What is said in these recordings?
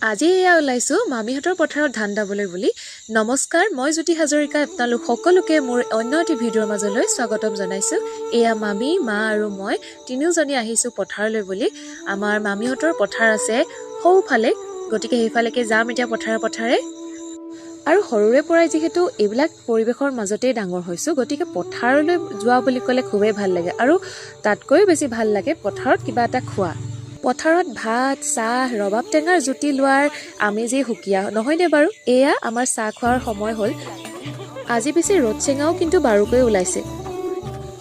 আজি এয়া ওলাইছো মামীহঁতৰ পথাৰত ধান দাবলৈ বুলি। নমস্কাৰ, মই জ্যোতি হাজৰিকা আপোনালোক সকলোকে মোৰ অন্য এটি ভিডিঅ'ৰ মাজলৈ স্বাগতম জনাইছো। এয়া মামী, মা আৰু মই তিনিওজনী আহিছো পথাৰলৈ বুলি। আমাৰ মামীহঁতৰ পথাৰ আছে সৌফালে, গতিকে সেইফালেকে যাম এতিয়া পথাৰে। আৰু সৰুৰে পৰাই যিহেতু এইবিলাক পৰিৱেশৰ মাজতেই ডাঙৰ হৈছোঁ, গতিকে পথাৰলৈ যোৱা বুলি ক'লে খুবেই ভাল লাগে। আৰু তাতকৈও বেছি ভাল লাগে পথাৰত কিবা এটা খোৱা। পথাৰত ভাত, চাহ, ৰবাব টেঙাৰ জুতি লোৱাৰ আমেজেই সুকীয়া, নহয়নে বাৰু? এয়া আমাৰ চাহ খোৱাৰ সময় হ'ল। আজি পিছে ৰ'দ চেঙাও কিন্তু বাৰুকৈ ওলাইছে।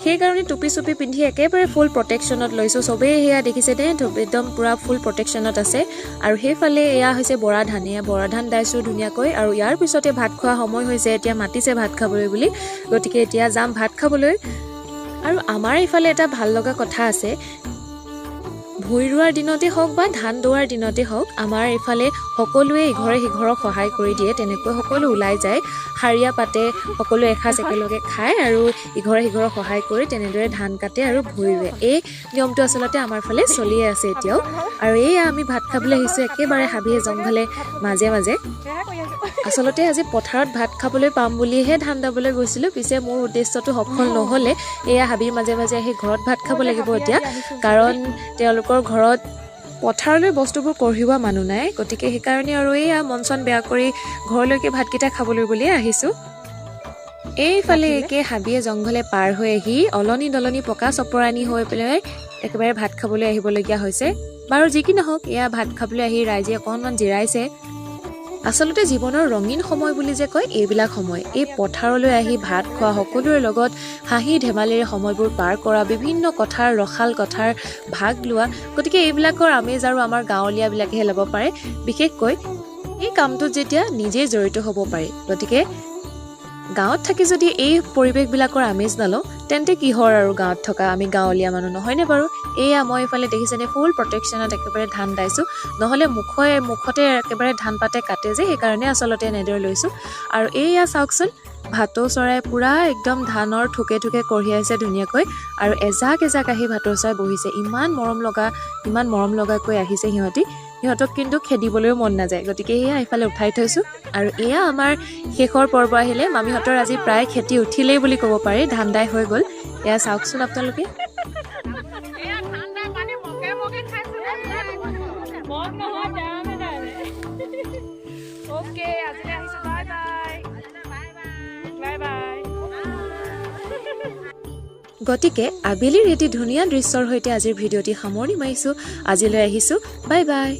সেইকাৰণে টুপি চুপি পিন্ধি একেবাৰে ফুল প্ৰটেকশ্যনত লৈছোঁ। চবেই সেয়া দেখিছেনে, একদম পূৰা ফুল প্ৰটেকশ্যনত আছে। আৰু সেইফালে এয়া হৈছে বৰা ধান। এয়া বৰা ধান দাইছোঁ ধুনীয়াকৈ। আৰু ইয়াৰ পিছতে ভাত খোৱা সময় হৈছে। এতিয়া মাতিছে ভাত খাবলৈ বুলি, গতিকে এতিয়া যাম ভাত খাবলৈ। আৰু আমাৰ এইফালে এটা ভাল লগা কথা আছে, ভুই ৰোৱাৰ দিনতে হওক বা ধান দোৱাৰ দিনতে হওক, আমাৰ এইফালে সকলোৱে ইঘৰে সিঘৰক সহায় কৰি দিয়ে। তেনেকৈ সকলো ওলাই যায়, শাৰীয়া পাতে, সকলোৱে এসাঁজ একেলগে খায় আৰু ইঘৰে সিঘৰক সহায় কৰি তেনেদৰে ধান কাটে আৰু ভুই ৰুৱে। এই নিয়মটো আচলতে আমাৰ ফালে চলিয়ে আছে এতিয়াও। আৰু এয়া আমি ভাত খাবলৈ আহিছোঁ একেবাৰে হাবিয়ে জংঘলে মাজে। আচলতে আজি পথাৰত ভাত খাবলৈ পাম বুলিহে ধান দাবলৈ গৈছিলোঁ, পিছে মোৰ উদ্দেশ্যটো সফল নহ'লে। এয়া হাবিৰ মাজে আহি ঘৰত ভাত খাব লাগিব এতিয়া, কাৰণ তেওঁলোকৰ ঘৰত পথাৰলৈ বস্তুবোৰ কঢ়িওৱা মানুহ নাই। গতিকে সেইকাৰণে আৰু এয়া মন চন বেয়া কৰি ঘৰলৈকে ভাতকেইটা খাবলৈ বুলিয়ে আহিছোঁ। এইফালে একে হাবিয়ে জংঘলে পাৰ হৈ আহি অলনি দলনি পকা চপৰানি হৈ পেলাই একেবাৰে ভাত খাবলৈ আহিবলগীয়া হৈছে। বাৰু যি কি নহওক, এয়া ভাত খাবলৈ আহি ৰাইজে অকণমান জিৰাইছে। আচলতে জীৱনৰ ৰঙীন সময় বুলি যে কয়, এইবিলাক সময়, এই পথাৰলৈ আহি ভাত খোৱা, সকলোৰে লগত হাঁহি ধেমালিৰে সময়বোৰ পাৰ কৰা, বিভিন্ন কথাৰ ৰসাল কথাৰ ভাগ লোৱা। গতিকে এইবিলাকৰ আমেজ আৰু আমাৰ গাঁৱলীয়াবিলাকেহে ল'ব পাৰে, বিশেষকৈ এই কামটোত যেতিয়া নিজেই জড়িত হ'ব পাৰি। গতিকে গাঁৱত থাকি যদি এই পৰিৱেশবিলাকৰ আমেজ নলওঁ, তেন্তে কিহৰ আৰু গাঁৱত থকা আমি গাঁৱলীয়া মানুহ, নহয়নে বাৰু? এয়া মই এইফালে দেখিছেনে ফুল প্ৰটেকশ্যনত একেবাৰে ধান দাইছোঁ, নহ'লে মুখতে একেবাৰে ধান পাতে কাটে যে, সেইকাৰণে আচলতে এনেদৰে লৈছোঁ। আৰু এয়া চাওকচোন, ভাটৌ চৰাই পূৰা একদম ধানৰ ঠুকে কঢ়িয়াইছে ধুনীয়াকৈ। আৰু এজাক আহি ভাটৌ চৰাই বহিছে। ইমান মৰম লগাকৈ আহিছে সিহঁতক কিন্তু খেদিবলৈও মন নাযায়। গতিকে এয়া এইফালে উঠাই থৈছোঁ। আৰু এয়া আমাৰ শেষৰ পৰ্ব আহিলে। মামীহঁতৰ আজি প্ৰায় খেতি উঠিলেই বুলি ক'ব পাৰি, ধান দাই হৈ গ'ল। এয়া চাওকচোন আপোনালোকে। গতিকে আবেলিৰ এটি ধুনীয়া দৃশ্যৰ সৈতে আজিৰ ভিডিঅ'টি সামৰণি মাৰিছোঁ। আজিলৈ আহিছোঁ, বাই বাই।